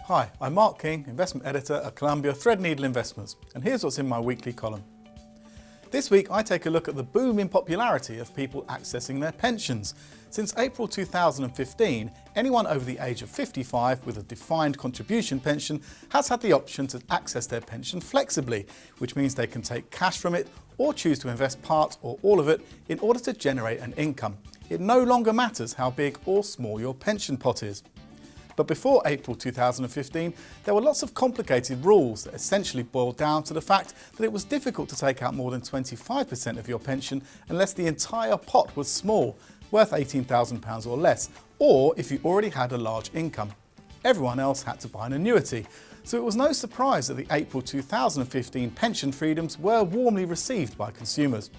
Hi, I'm Mark King, Investment Editor at Columbia Threadneedle Investments, and here's what's in my weekly column. This week I take a look at the boom in popularity of people accessing their pensions. Since April 2015, anyone over the age of 55 with a defined contribution pension has had the option to access their pension flexibly, which means they can take cash from it or choose to invest part or all of it in order to generate an income. It no longer matters how big or small your pension pot is. But before April 2015, there were lots of complicated rules that essentially boiled down to the fact that it was difficult to take out more than 25% of your pension unless the entire pot was small, worth £18,000 or less, or if you already had a large income. Everyone else had to buy an annuity. So it was no surprise that the April 2015 pension freedoms were warmly received by consumers.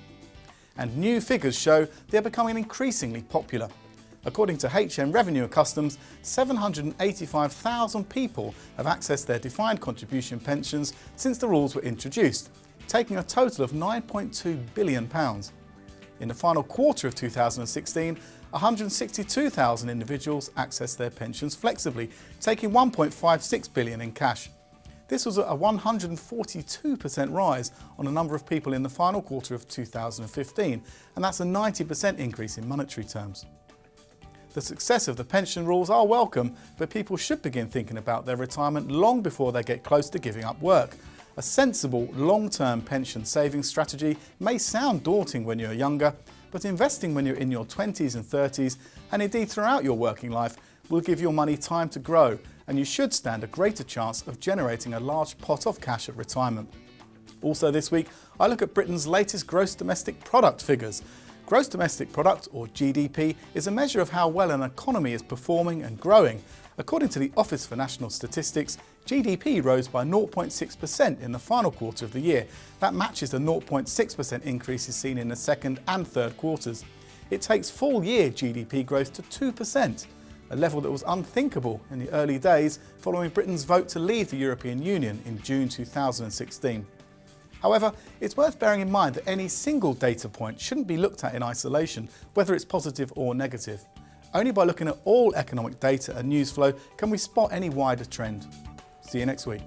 And new figures show they're becoming increasingly popular. According to HM Revenue and Customs, 785,000 people have accessed their defined contribution pensions since the rules were introduced, taking a total of £9.2 billion. In the final quarter of 2016, 162,000 individuals accessed their pensions flexibly, taking £1.56 billion in cash. This was a 142% rise on the number of people in the final quarter of 2015, and that's a 90% increase in monetary terms. The success of the pension rules are welcome, but people should begin thinking about their retirement long before they get close to giving up work. A sensible, long-term pension savings strategy may sound daunting when you're younger, but investing when you're in your 20s and 30s, and indeed throughout your working life, will give your money time to grow, and you should stand a greater chance of generating a large pot of cash at retirement. Also this week, I look at Britain's latest gross domestic product figures. Gross domestic product, or GDP, is a measure of how well an economy is performing and growing. According to the Office for National Statistics, GDP rose by 0.6% in the final quarter of the year. That matches the 0.6% increases seen in the second and third quarters. It takes full year GDP growth to 2%, a level that was unthinkable in the early days following Britain's vote to leave the European Union in June 2016. However, it's worth bearing in mind that any single data point shouldn't be looked at in isolation, whether it's positive or negative. Only by looking at all economic data and news flow can we spot any wider trend. See you next week.